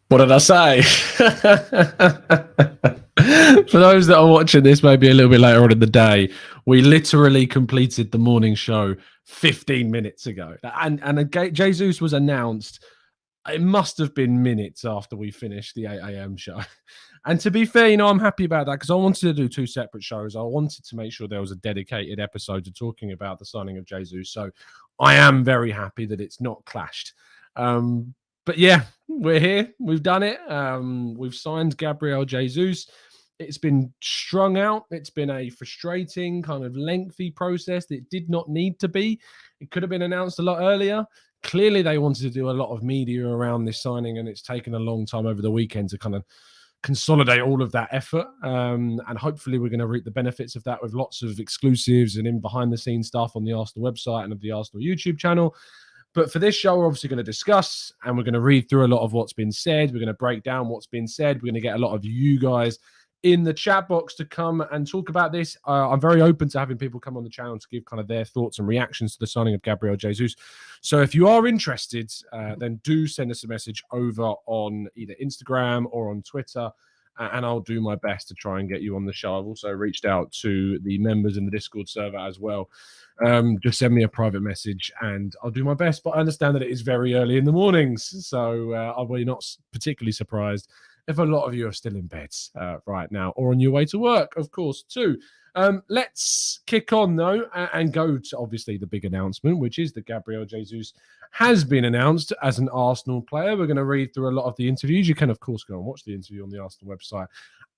What did I say? For those that are watching this maybe a little bit later on in the day, we literally completed the morning show 15 minutes ago. And Jesus was announced, it must have been minutes after we finished the 8 a.m. show. And to be fair, I'm happy about that because I wanted to do two separate shows. I wanted to make sure there was a dedicated episode to talking about the signing of Jesus. So I am very happy that it's not clashed. But yeah, we're here. We've done it. We've signed Gabriel Jesus. It's been strung out. It's been a frustrating, kind of lengthy process that did not need to be. It could have been announced a lot earlier. Clearly, they wanted to do a lot of media around this signing, and it's taken a long time over the weekend to kind of consolidate all of that effort. And hopefully we're going to reap the benefits of that with lots of exclusives and in behind-the-scenes stuff on the Arsenal website and of the Arsenal YouTube channel. But for this show, we're obviously going to discuss and we're going to read through a lot of what's been said. We're going to break down what's been said. We're going to get a lot of you guys in the chat box to come and talk about this. I'm very open to having people come on the channel to give kind of their thoughts and reactions to the signing of Gabriel Jesus. So if you are interested, then do send us a message over on either Instagram or on Twitter, and I'll do my best to try and get you on the show. I've also reached out to the members in the Discord server as well. Just send me a private message and I'll do my best. But I understand that it is very early in the mornings, so I'll be not particularly surprised if a lot of you are still in bed right now or on your way to work, of course, too. Let's kick on, though, and go to, obviously, the big announcement, which is that Gabriel Jesus has been announced as an Arsenal player. We're going to read through a lot of the interviews. You can, of course, go and watch the interview on the Arsenal website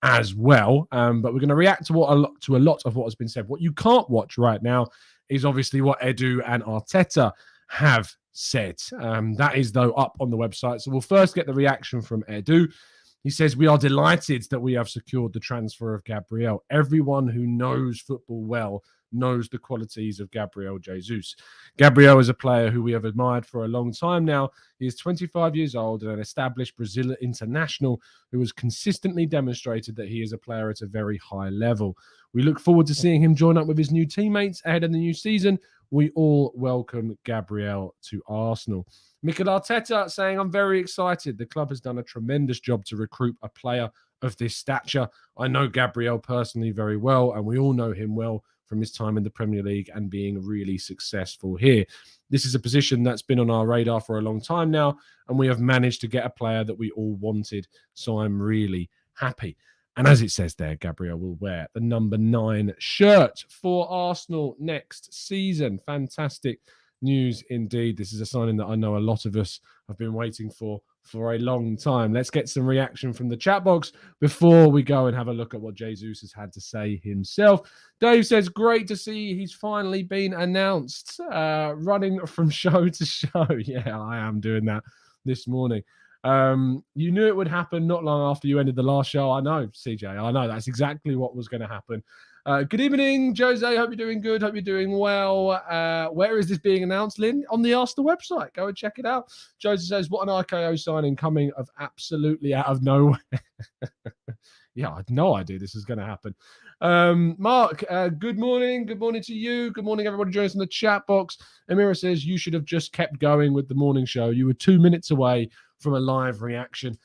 as well. But we're going to react to a lot of what has been said. What you can't watch right now is obviously what Edu and Arteta have said. That is, though, up on the website. So we'll first get the reaction from Edu. He says, "We are delighted that we have secured the transfer of Gabriel. Everyone who knows football well knows the qualities of Gabriel Jesus. Gabriel is a player who we have admired for a long time now. He is 25 years old and an established Brazilian international who has consistently demonstrated that he is a player at a very high level. We look forward to seeing him join up with his new teammates ahead of the new season. We all welcome Gabriel to Arsenal." Mikel Arteta saying, "I'm very excited. The club has done a tremendous job to recruit a player of this stature. I know Gabriel personally very well, and we all know him well from his time in the Premier League and being really successful here. This is a position that's been on our radar for a long time now, and we have managed to get a player that we all wanted. So I'm really happy." And as it says there, Gabriel will wear the number 9 shirt for Arsenal next season. Fantastic news indeed. This is a signing that I know a lot of us have been waiting for a long time. Let's get some reaction from the chat box before we go and have a look at what Jesus has had to say himself. Dave says, "Great to see he's finally been announced." Running from show to show. Yeah, I am doing that this morning. You knew it would happen not long after you ended the last show. I know, CJ. I know that's exactly what was going to happen. Good evening, Jose. Hope you're doing good. Hope you're doing well. Where is this being announced, Lynn? On the Arsenal website. Go and check it out. Jose says, "What an RKO signing coming of absolutely out of nowhere." Yeah, I had no idea this was going to happen. Mark, good morning. Good morning to you. Good morning, everybody joining us in the chat box. Amira says, "You should have just kept going with the morning show. You were 2 minutes away from a live reaction."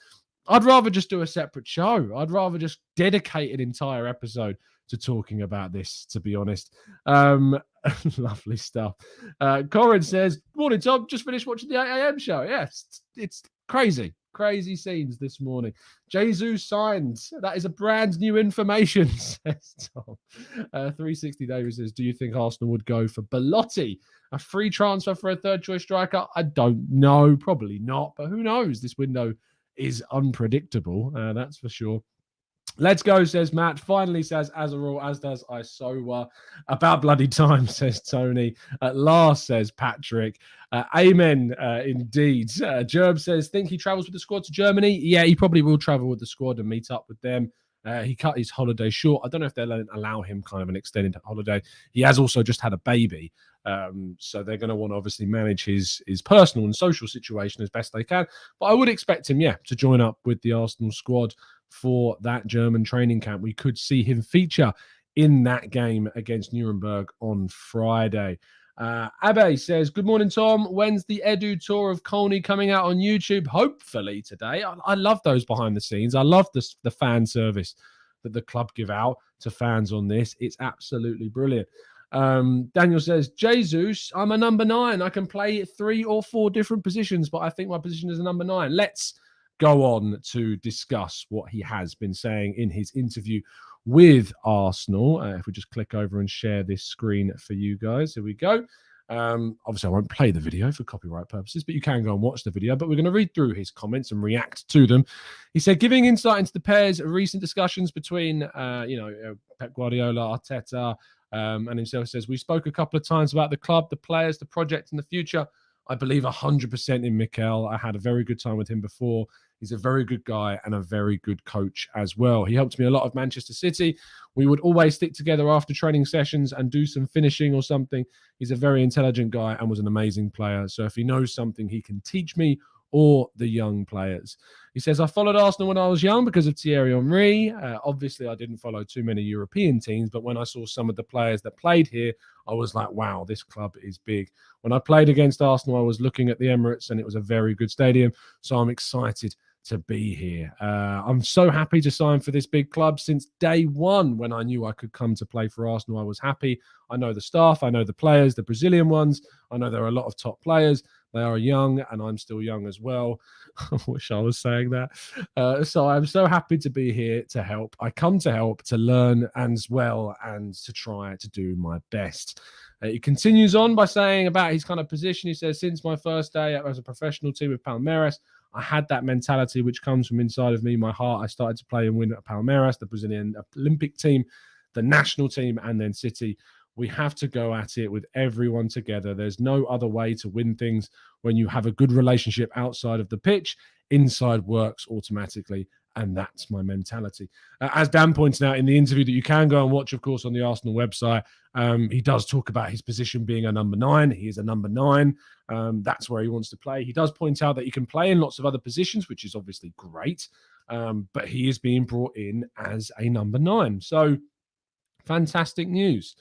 I'd rather just do a separate show. I'd rather just dedicate an entire episode to talking about this, to be honest. Lovely stuff. Corin says, "Morning, Tom. Just finished watching the 8 a.m. show." Yes, it's crazy. Crazy scenes this morning. Jesus signed. That is a brand new information, says Tom. 360 David says, "Do you think Arsenal would go for Belotti? A free transfer for a third choice striker?" I don't know. Probably not, but who knows? This window is unpredictable. That's for sure. "Let's go," says Matt. "Finally," says Azarul, "as does Isowa." "About bloody time," says Tony. "At last," says Patrick. Amen, indeed. Gerb says, "Think he travels with the squad to Germany?" Yeah, he probably will travel with the squad and meet up with them. He cut his holiday short. I don't know if they'll allow him kind of an extended holiday. He has also just had a baby. So they're going to want to obviously manage his personal and social situation as best they can. But I would expect him, to join up with the Arsenal squad for that German training camp. We could see him feature in that game against Nuremberg on Friday. Abe says, good morning, Tom. When's the Edu tour of Colney coming out on YouTube? Hopefully today. I love those behind the scenes. I love the fan service that the club give out to fans on this. It's absolutely brilliant. Daniel says, Jesus, I'm a number 9. I can play 3 or 4 different positions, but I think my position is a number 9. Let's go on to discuss what he has been saying in his interview with Arsenal. If we just click over and share this screen for you guys. Here we go. Obviously, I won't play the video for copyright purposes, but you can go and watch the video. But we're going to read through his comments and react to them. He said, giving insight into the pair's recent discussions between, Pep Guardiola, Arteta, and himself, says, we spoke a couple of times about the club, the players, the project, and the future. I believe 100% in Mikel. I had a very good time with him before. He's a very good guy and a very good coach as well. He helped me a lot at Manchester City. We would always stick together after training sessions and do some finishing or something. He's a very intelligent guy and was an amazing player. So if he knows something, he can teach me or the young players. He says, I followed Arsenal when I was young because of Thierry Henry. Obviously, I didn't follow too many European teams, but when I saw some of the players that played here, I was like, wow, this club is big. When I played against Arsenal, I was looking at the Emirates and it was a very good stadium. So I'm excited to be here. I'm so happy to sign for this big club. Since day one, when I knew I could come to play for Arsenal, I was happy. I know the staff, I know the players, the Brazilian ones. I know there are a lot of top players. They are young, and I'm still young as well. I wish I was saying that. So I'm so happy to be here to help. I come to help, to learn as well, and to try to do my best. He continues on by saying about his kind of position. He says, since my first day as a professional team with Palmeiras, I had that mentality which comes from inside of me, my heart. I started to play and win at Palmeiras, the Brazilian Olympic team, the national team, and then City. We have to go at it with everyone together. There's no other way to win things when you have a good relationship outside of the pitch. Inside works automatically, and that's my mentality. As Dan points out in the interview that you can go and watch, of course, on the Arsenal website, he does talk about his position being a number 9. He is a number 9. That's where he wants to play. He does point out that he can play in lots of other positions, which is obviously great, but he is being brought in as a number 9. So fantastic news.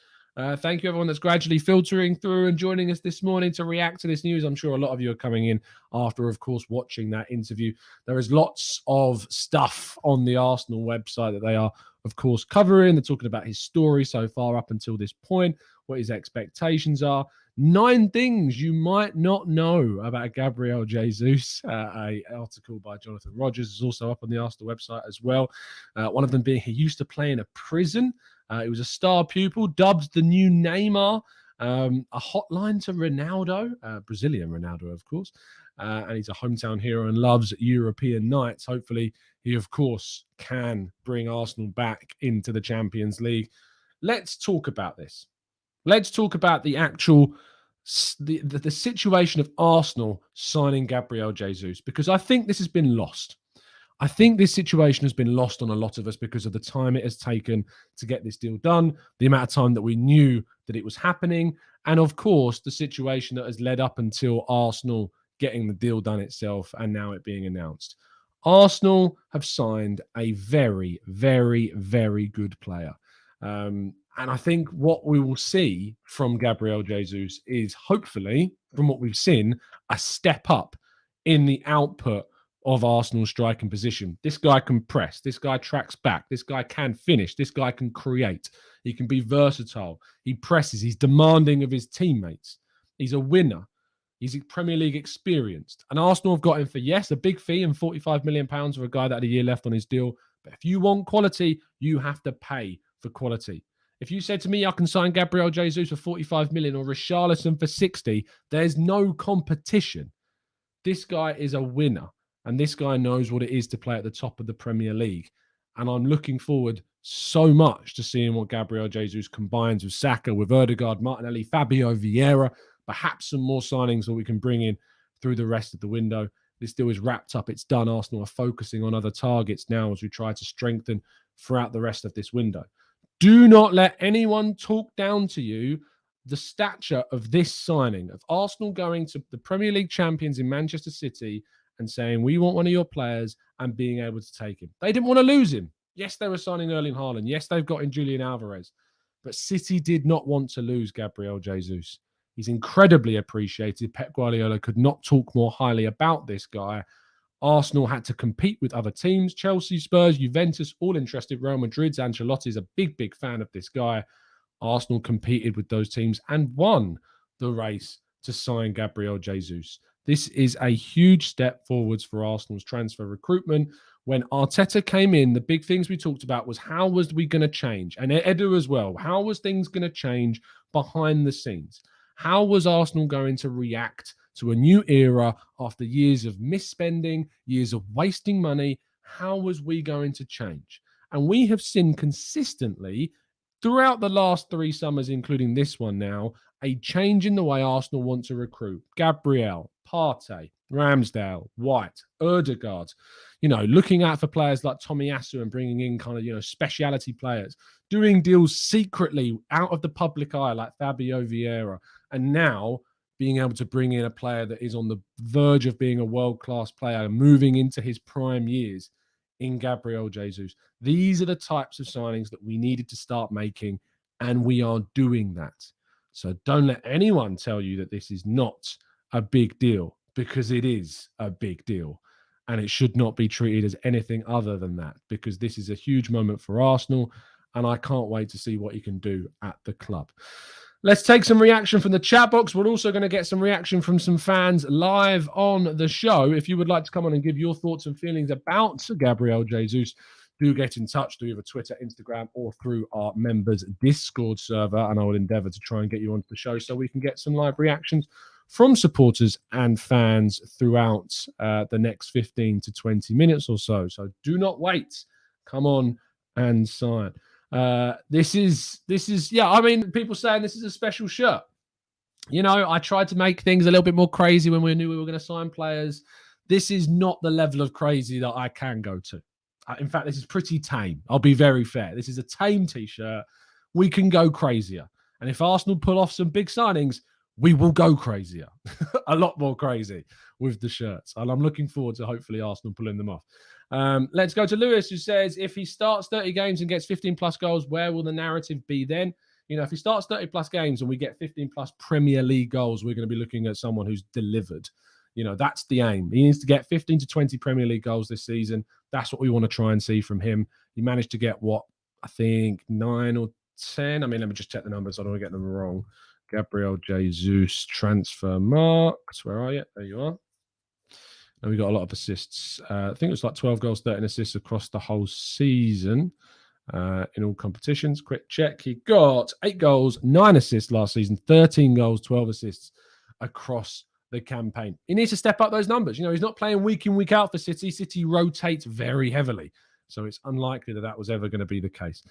Thank you, everyone that's gradually filtering through and joining us this morning to react to this news. I'm sure a lot of you are coming in after, of course, watching that interview. There is lots of stuff on the Arsenal website that they are, of course, covering. They're talking about his story so far up until this point, what his expectations are. 9 things you might not know about Gabriel Jesus. An article by Jonathan Rogers is also up on the Arsenal website as well. One of them being he used to play in a prison. He was a star pupil, dubbed the new Neymar, a hotline to Ronaldo, Brazilian Ronaldo, of course. And he's a hometown hero and loves European nights. Hopefully, he, of course, can bring Arsenal back into the Champions League. Let's talk about this. Let's talk about the actual the situation of Arsenal signing Gabriel Jesus, because I think this has been lost. I think this situation has been lost on a lot of us because of the time it has taken to get this deal done, the amount of time that we knew that it was happening, and of course, the situation that has led up until Arsenal getting the deal done itself and now it being announced. Arsenal have signed a very, very, very good player. And I think what we will see from Gabriel Jesus is hopefully, from what we've seen, a step up in the output of Arsenal's striking position. This guy can press. This guy tracks back. This guy can finish. This guy can create. He can be versatile. He presses. He's demanding of his teammates. He's a winner. He's Premier League experienced. And Arsenal have got him for, yes, a big fee and £45 million for a guy that had a year left on his deal. But if you want quality, you have to pay for quality. If you said to me, I can sign Gabriel Jesus for 45 million or Richarlison for 60, there's no competition. This guy is a winner. And this guy knows what it is to play at the top of the Premier League. And I'm looking forward so much to seeing what Gabriel Jesus combines with Saka, with Ødegaard, Martinelli, Fabio Vieira, perhaps some more signings that we can bring in through the rest of the window. This deal is wrapped up. It's done. Arsenal are focusing on other targets now as we try to strengthen throughout the rest of this window. Do not let anyone talk down to you the stature of this signing, of Arsenal going to the Premier League champions in Manchester City and saying, we want one of your players, and being able to take him. They didn't want to lose him. Yes, they were signing Erling Haaland. Yes, they've got in Julian Alvarez. But City did not want to lose Gabriel Jesus. He's incredibly appreciated. Pep Guardiola could not talk more highly about this guy. Arsenal had to compete with other teams. Chelsea, Spurs, Juventus, all interested. Real Madrid's Ancelotti is a big, big fan of this guy. Arsenal competed with those teams and won the race to sign Gabriel Jesus. This is a huge step forwards for Arsenal's transfer recruitment. When Arteta came in, the big things we talked about was how was we going to change? And Edu as well. How was things going to change behind the scenes? How was Arsenal going to react to a new era after years of misspending, years of wasting money? How was we going to change? And we have seen consistently throughout the last 3 summers, including this one now, a change in the way Arsenal want to recruit. Gabriel, Partey, Ramsdale, White, Ødegaard, looking out for players like Tomiyasu and bringing in kind of, speciality players, doing deals secretly out of the public eye like Fabio Vieira, and now being able to bring in a player that is on the verge of being a world-class player, moving into his prime years in Gabriel Jesus. These are the types of signings that we needed to start making, and we are doing that. So don't let anyone tell you that this is not a big deal, because it is a big deal. And it should not be treated as anything other than that, because this is a huge moment for Arsenal, and I can't wait to see what he can do at the club. Let's take some reaction from the chat box. We're also going to get some reaction from some fans live on the show. If you would like to come on and give your thoughts and feelings about Gabriel Jesus, do get in touch through either Twitter, Instagram, or through our members' Discord server, and I will endeavour to try and get you onto the show so we can get some live reactions from supporters and fans throughout the next 15 to 20 minutes or so. So do not wait. Come on and sign. This is people saying this is a special shirt. I tried to make things a little bit more crazy when we knew we were going to sign players. This is not the level of crazy that I can go to. In fact, this is pretty tame. I'll be very fair. This is a tame t-shirt. We can go crazier. And if Arsenal pull off some big signings, we will go crazier. A lot more crazy with the shirts. And I'm looking forward to hopefully Arsenal pulling them off. Let's go to Lewis, who says, if he starts 30 games and gets 15 plus goals, where will the narrative be then? If he starts 30 plus games and we get 15 plus Premier League goals, we're going to be looking at someone who's delivered. That's the aim. He needs to get 15 to 20 Premier League goals this season. That's what we want to try and see from him. He managed to get I think 9 or 10. Let me just check the numbers. I don't want to get them wrong. Gabriel Jesus transfer marks. Where are you? There you are. And we got a lot of assists. I think it was like 12 goals, 13 assists across the whole season in all competitions. Quick check. He got 8 goals, 9 assists last season, 13 goals, 12 assists across the campaign. He needs to step up those numbers. He's not playing week in, week out for City. City rotates very heavily. So it's unlikely that was ever going to be the case.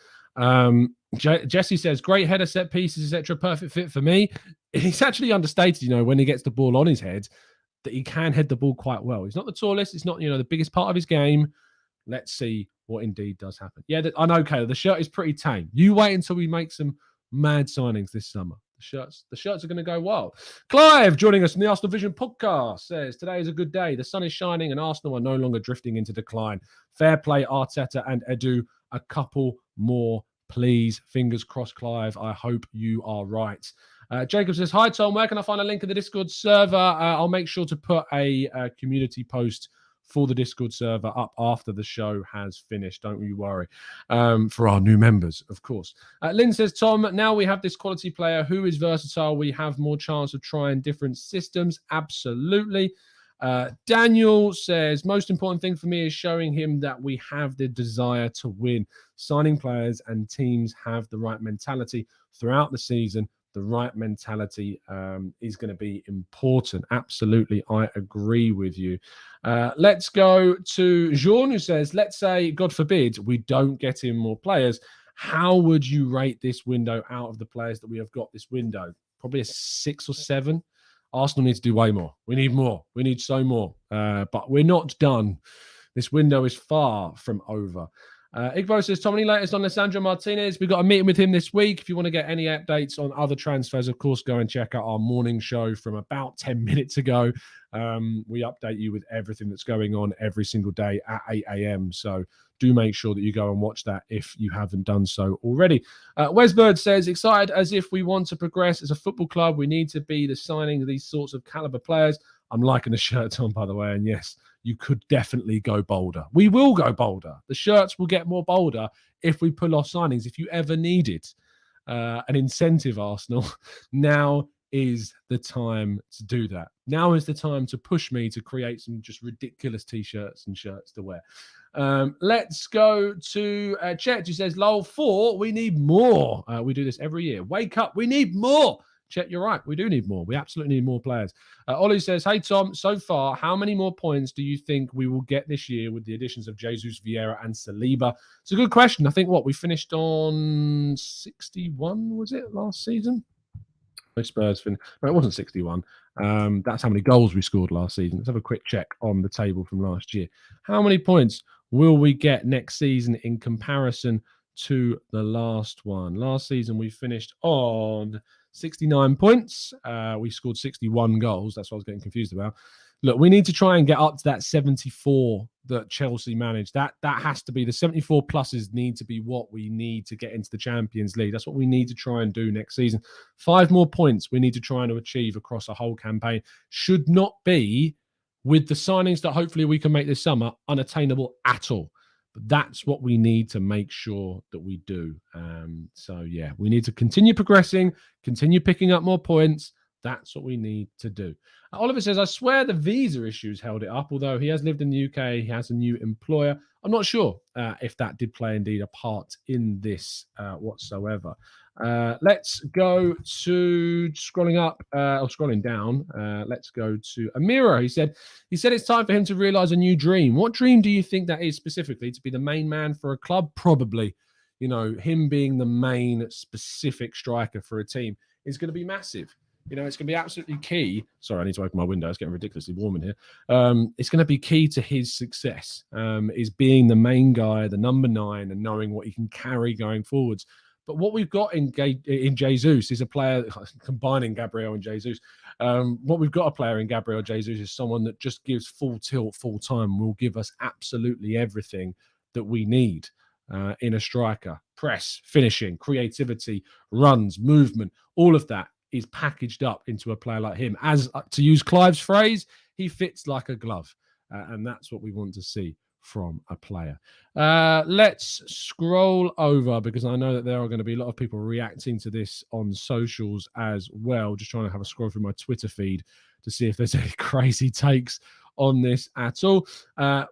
Jesse says, great header, set pieces, etc. Perfect fit for me. He's actually understated, when he gets the ball on his head, that he can head the ball quite well. He's not the tallest. It's not, the biggest part of his game. Let's see what indeed does happen. Yeah, I know, Caleb. The shirt is pretty tame. You wait until we make some mad signings this summer. The shirts are going to go wild. Clive, joining us from the Arsenal Vision podcast, says, today is a good day. The sun is shining and Arsenal are no longer drifting into decline. Fair play, Arteta and Edu. A couple more, please. Fingers crossed, Clive. I hope you are right. Jacob says, hi, Tom. Where can I find a link in the Discord server? I'll make sure to put a community post for the Discord server up after the show has finished. Don't you worry. For our new members, of course. Lynn says, Tom, now we have this quality player who is versatile. We have more chance of trying different systems. Absolutely. Daniel says, most important thing for me is showing him that we have the desire to win. Signing players and teams have the right mentality throughout the season. The right mentality is going to be important. Absolutely, I agree with you. Let's go to Jean, who says, let's say, God forbid, we don't get in more players. How would you rate this window out of the players that we have got this window? Probably a 6 or 7. Arsenal needs to do way more. We need more. We need so more. But we're not done. This window is far from over. Igbo says, Tom, any latest on Lisandro Martinez? We've got a meeting with him this week. If you want to get any updates on other transfers, of course, go and check out our morning show from about 10 minutes ago. We update you with everything that's going on every single day at 8 a.m. So do make sure that you go and watch that if you haven't done so already. Wes Bird says, excited as if we want to progress as a football club. We need to be the signing of these sorts of caliber players. I'm liking the shirt, Tom, by the way. And yes, you could definitely go bolder. We will go bolder. The shirts will get more bolder if we pull off signings. If you ever needed an incentive, Arsenal, now is the time to do that. Now is the time to push me to create some just ridiculous t-shirts and shirts to wear. Let's go to Chet, who says, lol, 4, we need more. We do this every year. Wake up, we need more. Chet, you're right. We do need more. We absolutely need more players. Ollie says, hey, Tom, so far, how many more points do you think we will get this year with the additions of Jesus, Vieira, and Saliba? It's a good question. I think we finished on 61, was it, last season? Spurs finished. No, it wasn't 61. That's how many goals we scored last season. Let's have a quick check on the table from last year. How many points will we get next season in comparison to the last one? Last season, we finished on 69 points. We scored 61 goals. That's what I was getting confused about. Look, we need to try and get up to that 74 that Chelsea managed. That has to be the 74 pluses need to be what we need to get into the Champions League. That's what we need to try and do next season. 5 more points we need to try and achieve across a whole campaign. Should not be, with the signings that hopefully we can make this summer, unattainable at all. But that's what we need to make sure that we do. So, yeah, we need to continue progressing, continue picking up more points. That's what we need to do. Oliver says, I swear the visa issues held it up, although he has lived in the UK, he has a new employer. I'm not sure if that did play indeed a part in this whatsoever. Let's go to scrolling down. Let's go to Amira. He said it's time for him to realize a new dream. What dream do you think that is specifically? To be the main man for a club? Probably. Him being the main specific striker for a team is going to be massive. It's going to be absolutely key. Sorry, I need to open my window. It's getting ridiculously warm in here. It's going to be key to his success, is being the main guy, the number 9, and knowing what he can carry going forwards. But what we've got in Jesus is a player, combining Gabriel and Jesus, what we've got a player in Gabriel Jesus is someone that just gives full tilt, full time, will give us absolutely everything that we need in a striker. Press, finishing, creativity, runs, movement, all of that is packaged up into a player like him. As to use Clive's phrase, he fits like a glove. And that's what we want to see from a player. Let's scroll over, because I know that there are going to be a lot of people reacting to this on socials as well. Just trying to have a scroll through my Twitter feed to see if there's any crazy takes on this at all.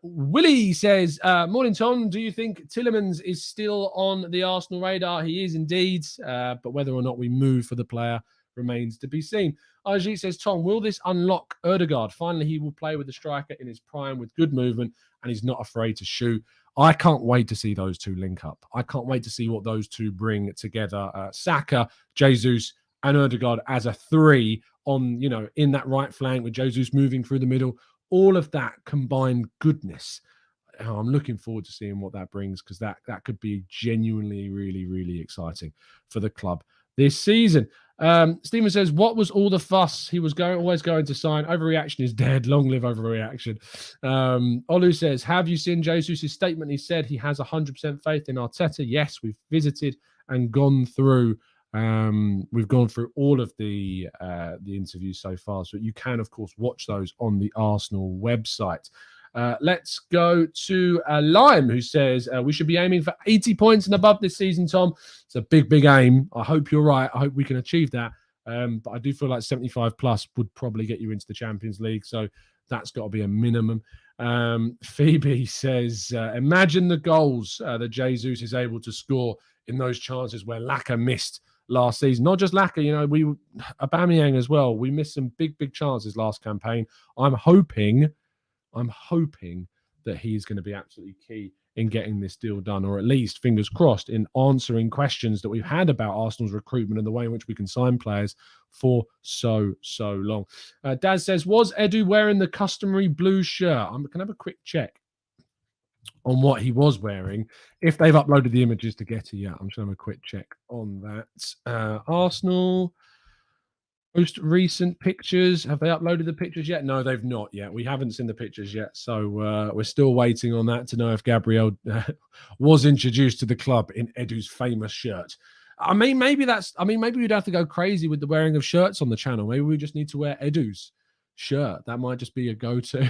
Willie says, morning, Tom. Do you think Tielemans is still on the Arsenal radar? He is indeed, but whether or not we move for the player remains to be seen. Ajit says, Tom, will this unlock Ødegaard? Finally, he will play with the striker in his prime with good movement, and he's not afraid to shoot. I can't wait to see those two link up. I can't wait to see what those two bring together. Saka, Jesus, and Ødegaard as a 3 on, in that right flank with Jesus moving through the middle. All of that combined goodness. I'm looking forward to seeing what that brings, because that could be genuinely really, really exciting for the club this season. Stephen says, what was all the fuss? He was always going to sign. Overreaction is dead. Long live overreaction. Olu says, have you seen Jesus' statement? He said he has 100% faith in Arteta. Yes, we've visited and gone through. We've gone through all of the interviews so far, so you can, of course, watch those on the Arsenal website. Let's go to Lime, who says we should be aiming for 80 points and above this season, Tom. It's a big, big aim. I hope you're right. I hope we can achieve that. But I do feel like 75 plus would probably get you into the Champions League. So that's got to be a minimum. Phoebe says, imagine the goals that Jesus is able to score in those chances where Laka missed last season. Not just Laka, Aubameyang as well. We missed some big, big chances last campaign. I'm hoping that he's going to be absolutely key in getting this deal done, or at least, fingers crossed, in answering questions that we've had about Arsenal's recruitment and the way in which we can sign players for so long. Daz says, was Edu wearing the customary blue shirt? I can have a quick check on what he was wearing. If they've uploaded the images to Getty, I'm just going to have a quick check on that. Arsenal Most recent pictures, have they uploaded the pictures yet? No, they've not yet. We haven't seen the pictures yet, so we're still waiting on that to know if Gabriel was introduced to the club in Edu's famous shirt. I mean, maybe we'd have to go crazy with the wearing of shirts on the channel. Maybe we just need to wear Edu's shirt. That might just be a go-to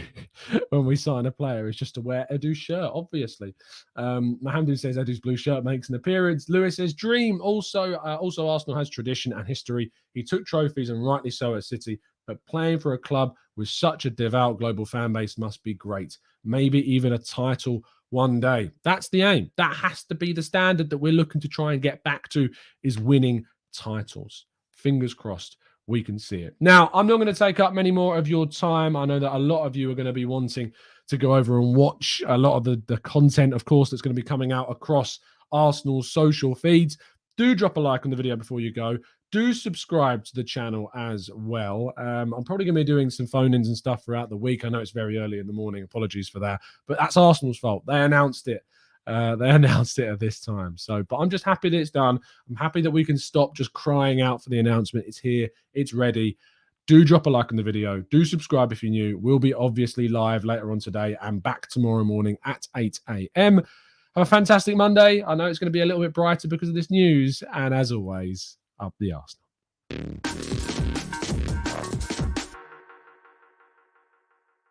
when we sign a player, is just to wear Edu's shirt, obviously. Mohammed says Edu's blue shirt makes an appearance. Lewis says dream. Also Arsenal has tradition and history. He took trophies, and rightly so, at City, but playing for a club with such a devout global fan base must be great. Maybe even a title one day. That's the aim. That has to be the standard that we're looking to try and get back to, is winning titles. Fingers crossed we can see it. Now, I'm not going to take up many more of your time. I know that a lot of you are going to be wanting to go over and watch a lot of the content, of course, that's going to be coming out across Arsenal's social feeds. Do drop a like on the video before you go. Do subscribe to the channel as well. I'm probably going to be doing some phone-ins and stuff throughout the week. I know it's very early in the morning. Apologies for that. But that's Arsenal's fault. They announced it. They announced it at this time. But I'm just happy that it's done. I'm happy that we can stop just crying out for the announcement. It's here. It's ready. Do drop a like on the video. Do subscribe if you're new. We'll be obviously live later on today and back tomorrow morning at 8 a.m. Have a fantastic Monday. I know it's going to be a little bit brighter because of this news. And as always, up the Arsenal.